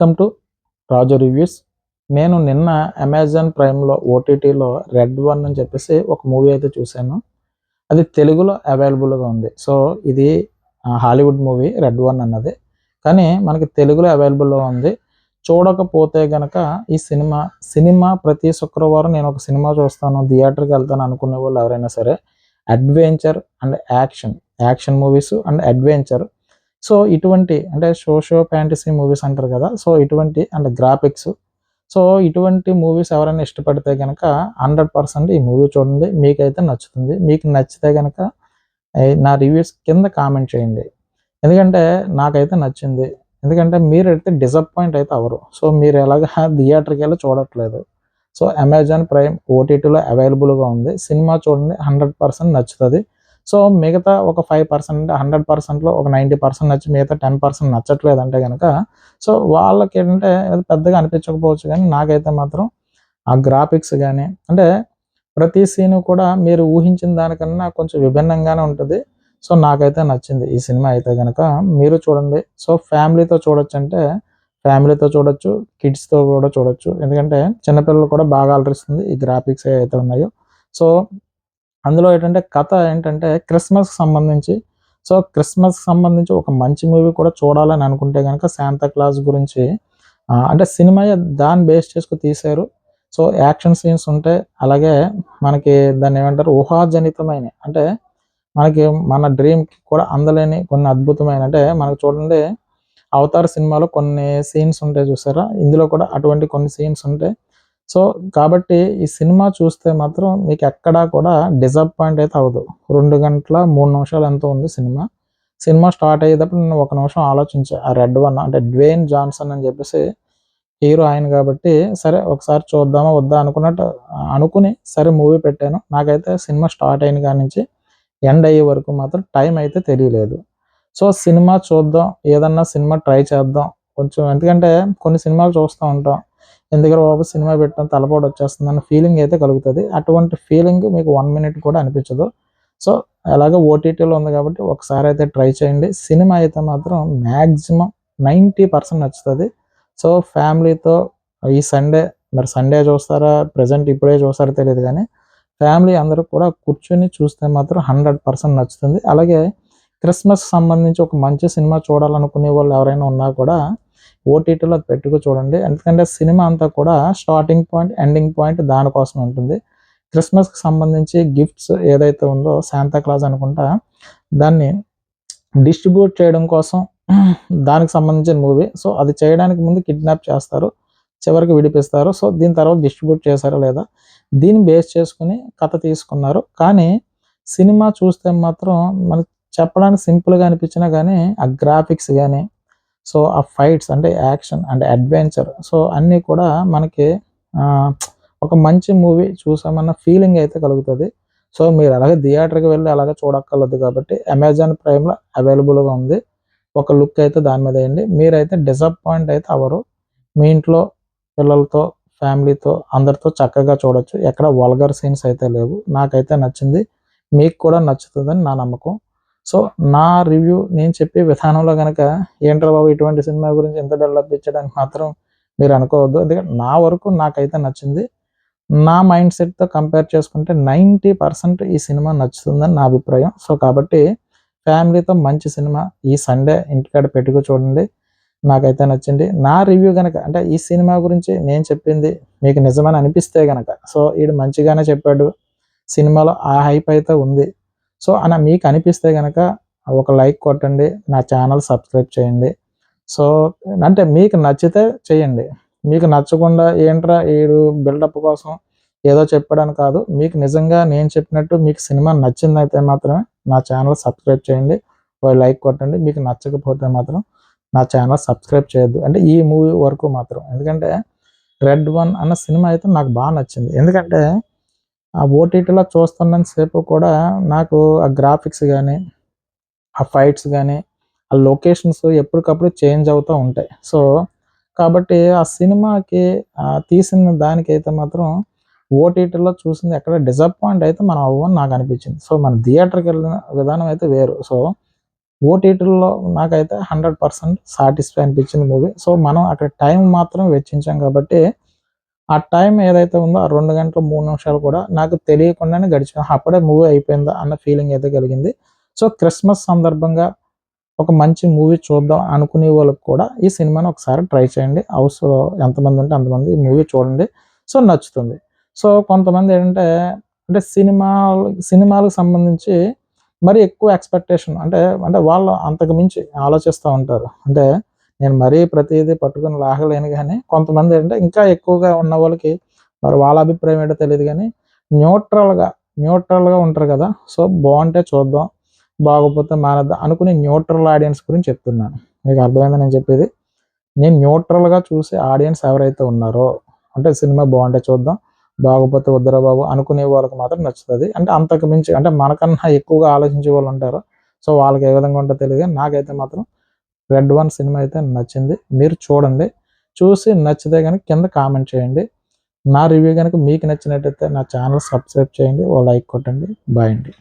Welcome to Raju reviews. నేను నిన్న Amazon ప్రైమ్లో ఓటీటీలో రెడ్ వన్ అని చెప్పేసి ఒక మూవీ అయితే చూశాను. అది తెలుగులో అవైలబుల్గా ఉంది. సో ఇది హాలీవుడ్ మూవీ రెడ్ వన్ అన్నది, కానీ మనకి తెలుగులో అవైలబుల్లో ఉంది. చూడకపోతే గనక ఈ సినిమా ప్రతి శుక్రవారం నేను ఒక సినిమా చూస్తాను, థియేటర్కి వెళ్తాను అనుకునే వాళ్ళు ఎవరైనా సరే, adventure and action movies and adventure, so ఇటువంటి అంటే సోషియో ఫ్యాంటసీ మూవీస్ అంటారు కదా, సో ఇటువంటి అండ్ గ్రాఫిక్స్, సో ఇటువంటి మూవీస్ ఎవరైనా ఇష్టపడితే కనుక 100% ఈ మూవీ చూడండి, మీకైతే నచ్చుతుంది. మీకు నచ్చితే కనుక నా రివ్యూస్ కింద కామెంట్ చేయండి. ఎందుకంటే నాకైతే నచ్చింది. ఎందుకంటే మీరైతే డిసప్పాయింట్ అయితే అవ్వరు. సో మీరు ఎలాగా థియేటర్కి వెళ్ళి చూడట్లేదు, సో అమెజాన్ ప్రైమ్ ఓటీటీలో అవైలబుల్గా ఉంది. సినిమా చూడండి, 100% నచ్చుతుంది. సో మిగతా ఒక 5% అంటే 100%లో ఒక 90% నచ్చి మిగతా 10% నచ్చట్లేదు అంటే కనుక, సో వాళ్ళకి ఏంటంటే అది పెద్దగా అనిపించకపోవచ్చు, కానీ నాకైతే మాత్రం ఆ గ్రాఫిక్స్ కానీ, అంటే ప్రతి సీను కూడా మీరు ఊహించిన దానికన్నా కొంచెం విభిన్నంగానే ఉంటుంది. సో నాకైతే నచ్చింది ఈ సినిమా అయితే కనుక మీరు చూడండి. సో ఫ్యామిలీతో చూడొచ్చు అంటే ఫ్యామిలీతో చూడొచ్చు, కిడ్స్తో కూడా చూడొచ్చు. ఎందుకంటే చిన్నపిల్లలు కూడా బాగా అలరిస్తుంది ఈ గ్రాఫిక్స్ ఏవైతే ఉన్నాయో. సో అందులో ఏంటంటే కథ ఏంటంటే క్రిస్మస్కి సంబంధించి, సో క్రిస్మస్కి సంబంధించి ఒక మంచి మూవీ కూడా చూడాలని అనుకుంటే కనుక శాంతా క్లాస్ గురించి, అంటే సినిమా దాన్ని బేస్ చేసుకుని తీశారు. సో యాక్షన్ సీన్స్ ఉంటాయి, అలాగే మనకి దాన్ని ఏమంటారు ఊహాజనితమైన, అంటే మనకి మన డ్రీమ్కి కూడా అందలేని కొన్ని అద్భుతమైన, అంటే మనకు చూడండి అవతార్ సినిమాలో కొన్ని సీన్స్ ఉంటాయి చూసారా, ఇందులో కూడా అటువంటి కొన్ని సీన్స్ ఉంటాయి. సో కాబట్టి ఈ సినిమా చూస్తే మాత్రం మీకు ఎక్కడా కూడా డిసప్పాయింట్ అయితే అవ్వదు. 2 గంటల 3 నిమిషాలు ఎంతో ఉంది సినిమా. సినిమా స్టార్ట్ అయ్యేటప్పుడు నేను ఒక నిమిషం ఆలోచించా, ఆ రెడ్ వన్ అంటే డ్వేన్ జాన్సన్ అని చెప్పేసి హీరో ఆయన కాబట్టి, సరే ఒకసారి చూద్దామా వద్దా అనుకున్నట్టు అనుకుని సరే మూవీ పెట్టాను. నాకైతే సినిమా స్టార్ట్ అయిన కాడి నుంచి ఎండ్ అయ్యే వరకు మాత్రం టైం అయితే తెలియలేదు. సో సినిమా చూద్దాం, ఏదన్నా సినిమా ట్రై చేద్దాం కొంచెం, ఎందుకంటే కొన్ని సినిమాలు చూస్తూ ఉంటాం, ఎందుకంటే బాబు సినిమా పెట్టాం తలపోటు వచ్చేస్తుంది అన్న ఫీలింగ్ అయితే కలుగుతుంది. అటువంటి ఫీలింగ్ మీకు 1 మినిట్ కూడా అనిపించదు. సో అలాగే ఓటీటీలో ఉంది కాబట్టి ఒకసారి అయితే ట్రై చేయండి. సినిమా అయితే మాత్రం మ్యాక్సిమం 90% నచ్చుతుంది. సో ఫ్యామిలీతో ఈ సండే, మరి సండే చూస్తారా ప్రజెంట్ ఇప్పుడే చూస్తారో తెలియదు, కానీ ఫ్యామిలీ అందరూ కూడా కూర్చొని చూస్తే మాత్రం 100% నచ్చుతుంది. అలాగే క్రిస్మస్ సంబంధించి ఒక మంచి సినిమా చూడాలనుకునే వాళ్ళు ఎవరైనా ఉన్నా కూడా ఓటీటీలో పెట్టుకు చూడండి. ఎందుకంటే సినిమా అంతా కూడా స్టార్టింగ్ పాయింట్ ఎండింగ్ పాయింట్ దానికోసం ఉంటుంది. క్రిస్మస్కి సంబంధించి గిఫ్ట్స్ ఏదైతే ఉందో శాంతా క్లాస్ అనుకుంటా, దాన్ని డిస్ట్రిబ్యూట్ చేయడం కోసం దానికి సంబంధించిన మూవీ. సో అది చేయడానికి ముందు కిడ్నాప్ చేస్తారు, చివరికి విడిపిస్తారు. సో దీని తర్వాత డిస్ట్రిబ్యూట్ చేశారా లేదా దీన్ని బేస్ చేసుకుని కథ తీసుకున్నారు. కానీ సినిమా చూస్తే మాత్రం మనకి చెప్పడానికి సింపుల్గా అనిపించినా కానీ ఆ గ్రాఫిక్స్ కానీ, సో ఆ ఫైట్స్ అంటే యాక్షన్ అండ్ అడ్వెంచర్, సో అన్నీ కూడా మనకి ఒక మంచి మూవీ చూసామన్న ఫీలింగ్ అయితే కలుగుతుంది. సో మీరు అలాగే థియేటర్కి వెళ్ళి అలాగే చూడక్కర్లేదు కాబట్టి అమెజాన్ ప్రైమ్లో అవైలబుల్గా ఉంది. ఒక లుక్ అయితే దాని మీద వేయండి, మీరైతే డిసప్పాయింట్ అయితే అవ్వరు. మీ ఇంట్లో పిల్లలతో ఫ్యామిలీతో అందరితో చక్కగా చూడొచ్చు. ఎక్కడ వల్గర్ సీన్స్ అయితే లేవు. నాకైతే నచ్చింది, మీకు కూడా నచ్చుతుందని నా నమ్మకం. సో నా రివ్యూ నేను చెప్పే విధానంలో కనుక ఏంట్రా బాబు ఇటువంటి సినిమా గురించి ఎంత డెవలప్ ఇచ్చడానికి మాత్రం మీరు అనుకోవద్దు. ఎందుకంటే నా వరకు నాకైతే నచ్చింది. నా మైండ్ సెట్తో కంపేర్ చేసుకుంటే 90% ఈ సినిమా నచ్చుతుందని నా అభిప్రాయం. సో కాబట్టి ఫ్యామిలీతో మంచి సినిమా ఈ సండే ఇంటికాడ పెట్టుకు చూడండి, నాకైతే నచ్చింది. నా రివ్యూ కనుక అంటే ఈ సినిమా గురించి నేను చెప్పింది మీకు నిజమని అనిపిస్తే కనుక, సో వీడు మంచిగానే చెప్పాడు, సినిమాలో ఆ హైప్ అయితే ఉంది, సో అలా మీకు అనిపిస్తే కనుక ఒక లైక్ కొట్టండి, నా ఛానల్ సబ్స్క్రైబ్ చేయండి. సో అంటే మీకు నచ్చితే చేయండి, మీకు నచ్చకుండా ఏంట్రా వీడు బిల్డప్ కోసం ఏదో చెప్పాడని కాదు. మీకు నిజంగా నేను చెప్పినట్టు మీకు సినిమా నచ్చిందైతే మాత్రమే నా ఛానల్ సబ్స్క్రైబ్ చేయండి, ఒక లైక్ కొట్టండి. మీకు నచ్చకపోతే మాత్రం నా ఛానల్ సబ్స్క్రైబ్ చేయొద్దు, అంటే ఈ మూవీ వరకు మాత్రం. ఎందుకంటే రెడ్ వన్ అన్న సినిమా అయితే నాకు బాగా నచ్చింది. ఎందుకంటే ఆ ఓటీటీలో చూస్తున్నంత సేపు కూడా నాకు ఆ గ్రాఫిక్స్ కానీ, ఆ ఫైట్స్ కానీ, ఆ లొకేషన్స్ ఎప్పటికప్పుడు చేంజ్ అవుతూ ఉంటాయి. సో కాబట్టి ఆ సినిమాకి తీసిన దానికైతే మాత్రం ఓటీటీలో చూసింది ఎక్కడ డిసప్పాయింట్ అయితే మనం అవ్వని నాకు అనిపించింది. సో మన థియేటర్కి వెళ్ళిన విధానం అయితే వేరు. సో ఓటీటీలో నాకైతే 100% సాటిస్ఫై అనిపించింది మూవీ. సో మనం అక్కడ టైం మాత్రం వెచ్చించాం కాబట్టి ఆ టైం ఏదైతే ఉందో ఆ 2 గంటలు 3 నిమిషాలు కూడా నాకు తెలియకుండానే గడిచిపోయింది. అప్పుడే మూవీ అయిపోయిందా అన్న ఫీలింగ్ అయితే కలిగింది. సో క్రిస్మస్ సందర్భంగా ఒక మంచి మూవీ చూద్దాం అనుకునే వాళ్ళకి కూడా ఈ సినిమాని ఒకసారి ట్రై చేయండి. హౌస్‌లో ఎంతమంది ఉంటే అంతమంది ఈ మూవీ చూడండి. సో నచ్చుతుంది. సో కొంతమంది ఏంటంటే అంటే సినిమాలకు సంబంధించి మరి ఎక్కువ ఎక్స్‌పెక్టేషన్ అంటే వాళ్ళు అంతకు మించి ఆలోచిస్తా ఉంటారు. అంటే నేను మరీ ప్రతీదీ పట్టుకొని లాగలేను గానీ, కొంతమంది ఏంటంటే ఇంకా ఎక్కువగా ఉన్న వాళ్ళకి మరి వాళ్ళ అభిప్రాయం ఏంటో తెలీదు గానీ, న్యూట్రల్‌గా, న్యూట్రల్‌గా ఉంటారు కదా! సో బావుంటే చూద్దాం, బాగోపోతే మానేద్దాం అనుకునే న్యూట్రల్ ఆడియన్స్ గురించి చెప్తున్నాను. మీకు అర్థమైందా నేను చెప్పేది? నేను న్యూట్రల్‌గా చూసే ఆడియన్స్ ఎవరైతే ఉన్నారో, అంటే సినిమా బావుంటే చూద్దాం, బాగోపోతే వద్దురా బాబు అనుకునే వాళ్ళకి మాత్రం నచ్చుతది. అంటే అంతకు మించి అంటే మనకన్నా ఎక్కువగా ఆలోచించే వాళ్ళుంటారు. సో వాళ్ళకి ఏ విధంగా ఉంటదో తెలీదు గానీ, నాకైతే మాత్రం 'రెడ్ వన్' సినిమా అయితే నచ్చింది. మీరు చూడండి. చూసి నచ్చితే గనుక కింద కామెంట్ చేయండి. నా రివ్యూ గనుక మీకు నచ్చినట్టయితే నా ఛానల్ సబ్స్క్రైబ్ చేయండి. ఓ లైక్ కొట్టండి. బాయ్ అండి.